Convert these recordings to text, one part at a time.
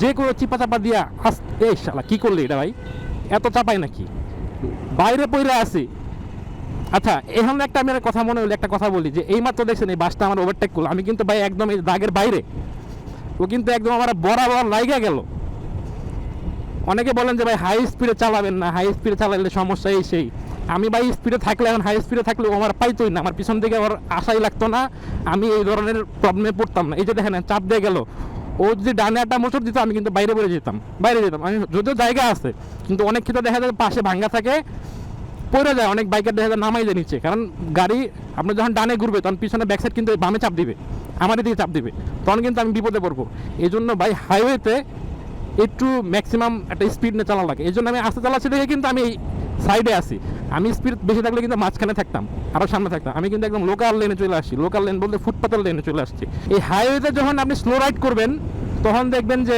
যে কোনো চিপা চাপা দিয়া এই শালা কী করলি এটা ভাই, এত চাপাই নাকি, বাইরে পইরা আছি। আচ্ছা এখানে একটা আমি কথা মনে হলো, একটা কথা বলি যে এইমাত্র দেখছেন এই বাসটা আমার ওভারটেক করলো, আমি কিন্তু ভাই একদম এই দাগের বাইরে, ও কিন্তু একদম আমার বরাবর লাইগা গেল। অনেকে বলেন যে ভাই হাই স্পিডে চালাবেন না, হাই স্পিডে চালালে সমস্যা এই সেই। আমি ভাই স্পিডে থাকলে, এখন হাই স্পিডে থাকলে ও আমার পাইতোই না, আমার পিছন থেকে ওর আশাই লাগতো না, আমি এই ধরনের প্রবলেমে পড়তাম না। এই যে দেখেন চাপ দিয়ে গেল, ও যদি ডানে একটা মোটর দিত আমি কিন্তু বাইরে যেতাম। আমি যদিও জায়গা আছে, কিন্তু অনেক ক্ষেত্রে দেখা যায় পাশে ভাঙ্গা থাকে, পড়ে যায়, অনেক বাইকের দেখা যায় নামাই যায় নিচে, কারণ গাড়ি আপনি যখন ডানে ঘুরবে তখন পিছনে ব্যাক সাইড কিন্তু বামে চাপ দিবে, আমার দিকে চাপ দিবে, তখন কিন্তু আমি বিপদে পড়বো। এই জন্য ভাই হাইওয়েতে একটু ম্যাক্সিমাম একটা স্পিড নিয়ে চালা লাগে। এই জন্য আমি আস্তে চালাচ্ছি দেখে কিন্তু আমি সাইডে আসি। আমি স্পিড বেশি থাকলে কিন্তু মাঝখানে থাকতাম, আরও সামনে থাকতাম। আমি কিন্তু একদম লোকাল লেনে চলে আসছি, লোকাল লেন বলতে ফুটপাতের লেনে চলে আসছি। এই হাইওয়েতে যখন আপনি স্লো রাইড করবেন তখন দেখবেন যে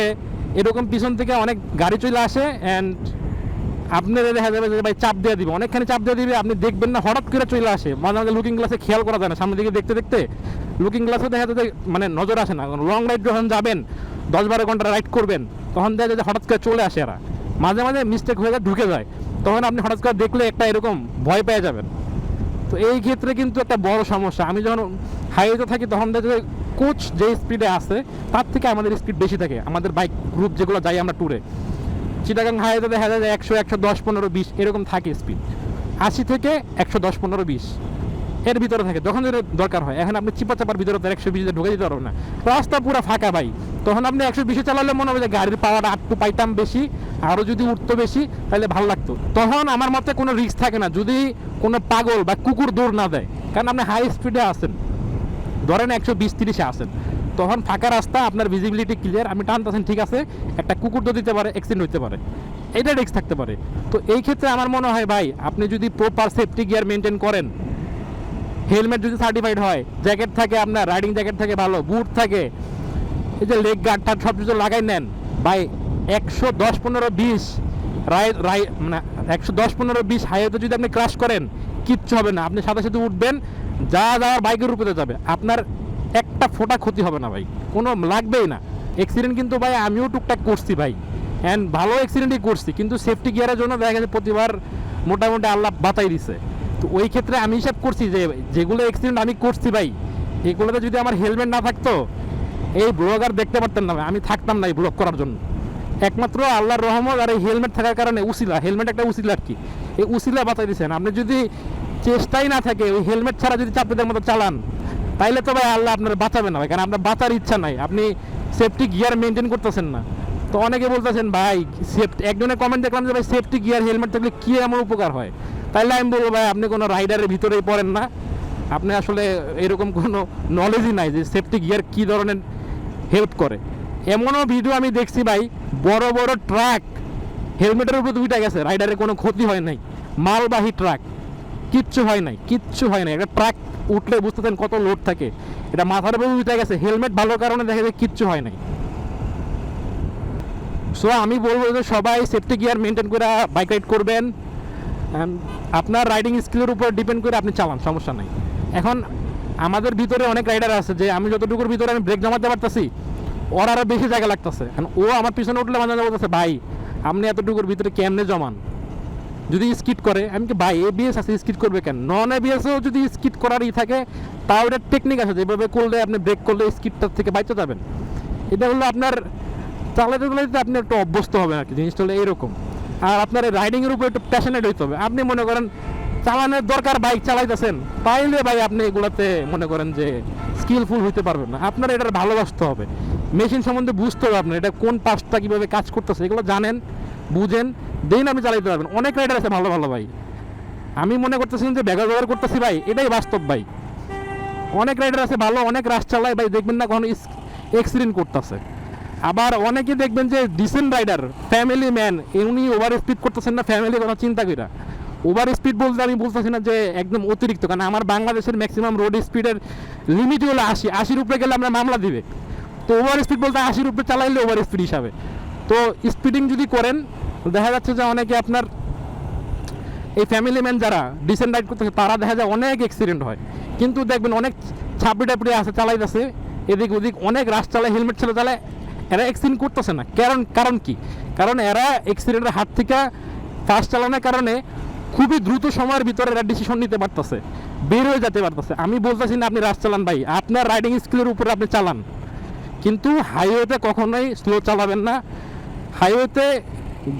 এরকম পিছন থেকে অনেক গাড়ি চলে আসে, অ্যান্ড আপনার দেখা যাবে যে ভাই চাপ দিয়ে দিবে, অনেকখানি চাপ দিয়ে দিবে, আপনি দেখবেন না, হঠাৎ করে চলে আসে। মাঝে মাঝে লুকিং গ্লাসে খেয়াল করা যায় না, সামনের দিকে দেখতে দেখতে লুকিং গ্লাসও দেখা যায় মানে নজর আসে না। লং রাইড যখন যাবেন 10-12 ঘন্টা রাইড করবেন তখন দেখা যায় যে হঠাৎ করে চলে আসে এরা, মাঝে মাঝে মিস্টেক হয়ে যায়, ঢুকে যায়, তখন আপনি হঠাৎ করে দেখলে একটা এরকম ভয় পেয়ে যাবেন। তো এই ক্ষেত্রে কিন্তু একটা বড় সমস্যা। আমি যখন হাইওয়েতে থাকি তখন দেখা যায় কোচ যে স্পিডে আসে তার থেকে আমাদের স্পিড বেশি থাকে, আমাদের বাইক গ্রুপ যেগুলো যাই আমরা ট্যুরে। চিটাগাং হাইওয়েতে দেখা যায় 100, 110, 15, 20 এরকম থাকে স্পিড, 80 থেকে 110, 15, 20 এর ভিতরে থাকে যখন দরকার হয়। এখন আপনি চিপা চাপার ভিতরে 120-এ ঢুকে দিতে পারবেন না, রাস্তা পুরো ফাঁকা ভাই, তখন আপনি 120-এ চালালে মনে হবে যে গাড়ির পাওয়ারটা একটু পাইতাম বেশি, আরও যদি উঠতো বেশি তাহলে ভালো লাগতো। তখন আমার মতে কোনো রিস্ক থাকে না যদি কোনো পাগল বা কুকুর দৌড় না দেয়, কারণ আপনি হাই স্পিডে আসেন, ধরেন 120-30-এ আসেন, তখন ফাঁকা রাস্তা, আপনার ভিজিবিলিটি ক্লিয়ার, আপনি টানতেছেন ঠিক আছে, একটা কুকুর তো দিতে পারে, অ্যাক্সিডেন্ট হতে পারে, এটা রিস্ক থাকতে পারে। তো এই ক্ষেত্রে আমার মনে হয় ভাই আপনি যদি প্রপার সেফটি গিয়ার মেনটেন করেন, হেলমেট যদি সার্টিফাইড হয়, জ্যাকেট থাকে, আপনার রাইডিং জ্যাকেট থাকে, ভালো বুট থাকে, এই যে লেগ গার্ড টার্ড সব কিছু লাগাই নেন ভাই, 110, 15, 20 মানে 110, 15, 20 হাইওয়েতে যদি আপনি ক্রাশ করেন কিচ্ছু হবে না, আপনি সাথে সাথে উঠবেন, যা যাওয়ার বাইকের উপরে যাবে, আপনার একটা ফোঁটা ক্ষতি হবে না ভাই, কোনো লাগবেই না। অ্যাক্সিডেন্ট কিন্তু ভাই আমিও টুকটাক করছি ভাই, অ্যান্ড ভালো অ্যাক্সিডেন্টই করছি, কিন্তু সেফটি গিয়ারের জন্য দেখা গেছে প্রতিবার মোটামুটি আল্লাহ বাতাই দিছে। তো ওই ক্ষেত্রে আমি হিসাব করছি যে যেগুলো অ্যাক্সিডেন্ট আমি করছি ভাই, এগুলোতে যদি আমার হেলমেট না থাকতো এই ব্লগ আর দেখতে পারতেন না, আমি থাকতাম না এই ব্লগ করার জন্য। একমাত্র আল্লাহর রহমত আর এই হেলমেট থাকার কারণে, উসিলা, হেলমেট একটা উসিলা আর কি, এই উসিলা বাতাই দিচ্ছেন। আপনি যদি চেষ্টাই না থাকে ওই হেলমেট ছাড়া যদি চাপেদের মতো চালান তাইলে তো ভাই আল্লাহ আপনার বাঁচাবে না ভাই, কারণ আপনার বাঁচার ইচ্ছা নাই, আপনি সেফটি গিয়ার মেনটেন করতেছেন না। তো অনেকে বলতেছেন ভাই সেফটি, একজনের কমেন্ট দেখলাম যে ভাই সেফটি গিয়ার হেলমেট থাকলে কী এমন উপকার হয়, তাইলে আমি বলবো ভাই আপনি কোনো রাইডারের ভিতরেই পড়েন না, আপনি আসলে এরকম কোনো নলেজই নাই যে সেফটি গিয়ার কী ধরনের হেল্প করে। এমনও ভিডিও আমি দেখছি ভাই, বড় বড় ট্রাক হেলমেটের উপর উঠে গেছে, রাইডারের কোনো ক্ষতি হয় নাই, মালবাহী ট্রাক, কিচ্ছু হয় নাই, কিচ্ছু হয় নাই। একটা ট্রাক উঠলে বুঝতেছেন কত লোড থাকে, এটা মাথার উপর উঠে গেছে, হেলমেট ভালো কারণে দেখা যায় কিচ্ছু হয় নাই। সো আমি বলবো যে সবাই সেফটি গিয়ার মেনটেন করে বাইক রাইড করবেন, আপনার রাইডিং স্কিলের উপর ডিপেন্ড করে আপনি চালান, সমস্যা নাই। এখন আমাদের ভিতরে অনেক রাইডার আছে যে আমি যতটুকুর ভিতরে আমি ব্রেক জমাতে পারতেছি ওর আরও বেশি জায়গা লাগতেছে, ও আমার পিছনে উঠলে মাঝে মাঝে বলতেছে ভাই আপনি এতটুকুর ভিতরে কেমনে জমান, যদি স্কিড করে আমি কি ভাই এবিএস আছে স্কিড করবে কেন, নন এবিএসও যদি স্কিড করারই থাকে তাও এটা টেকনিক আছে, যেভাবে করলে আপনি ব্রেক করলে স্কিডটার থেকে বাইতে যাবেন। এটা হলো আপনার চালাতে চালাতে আপনি একটু অভ্যস্ত হবেন আর কি, জিনিসটা হলো এরকম। আর আপনার রাইডিংয়ের উপর একটু প্যাশনেট হইতে হবে। আপনি মনে করেন চালানোর দরকার, বাইক চালাইতেছেন, তাইলে ভাই আপনি এগুলোতে মনে করেন যে স্কিলফুল হইতে পারবেন না, আপনার এটার ভালোবাসতে হবে, মেশিন সম্বন্ধে বুঝতে হবে, আপনার এটা কোন পার্টসটা কীভাবে কাজ করতেছে এগুলো জানেন, বুঝেন, দেন আপনি চালাইতে পারবেন। অনেক রাইডার আছে ভালো ভালো ভাই, আমি মনে করতেছি যে ব্যাগা ব্যবহার করতেছি ভাই, এটাই বাস্তব ভাই। অনেক রাইডার আছে ভালো, অনেক রাশ চালায় ভাই, দেখবেন না কখনো অ্যাক্সিডেন্ট করতেছে। আবার অনেকে দেখবেন যে ডিসেন্ট রাইডার, ফ্যামিলি ম্যান, উনি ওভার স্পিড করতেছেন না ফ্যামিলি কথা চিন্তা করা। ওভার স্পিড বলতে আমি বলতেছি না যে একদম অতিরিক্ত, কারণ আমার বাংলাদেশের ম্যাক্সিমাম রোড স্পিডের লিমিট হলো 80, 80-র উপরে গেলে আমরা মামলা দিবে। তো ওভার স্পিড বলতে 80-র উপরে চালাইলে ওভার স্পিড হিসাবে। তো স্পিডিং যদি করেন দেখা যাচ্ছে যে অনেকে আপনার এই ফ্যামিলি ম্যান যারা ডিসেন্ট রাইড করতেছে তারা দেখা যায় অনেক অ্যাক্সিডেন্ট হয়, কিন্তু দেখবেন অনেক ছাপড়ি টাপড়ি আছে চালাইতেছে এদিক ওদিক, অনেক রাশ চালায়, হেলমেট ছেলে চালায়, এরা অ্যাক্সিডেন্ট করতেছে না, কারণ কারণ কি? কারণ এরা অ্যাক্সিডেন্টের হাত থেকে ফাস্ট চালানোর কারণে খুবই দ্রুত সময়ের ভিতরে এরা ডিসিশন নিতে পারতেছে, বের হয়ে যেতে পারতেছে। আমি বলতেছি না আপনি রাশ চালান ভাই, আপনার রাইডিং স্কিলের উপরে আপনি চালান, কিন্তু হাইওয়েতে কখনোই স্লো চালাবেন না। হাইওয়েতে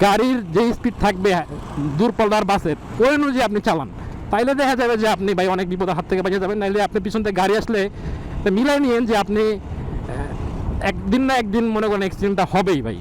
গাড়ির যে স্পিড থাকবে দূরপাল্লার বাসের, ওই অনুযায়ী আপনি চালান, তাইলে দেখা যাবে যে আপনি ভাই অনেক বিপদের হাত থেকে বাঁচে যাবেন। নাইলে আপনি পিছন থেকে গাড়ি আসলে মিলাই নিয়েন যে আপনি একদিন না একদিন মনে করেন অ্যাক্সিডেন্টটা হবেই ভাই।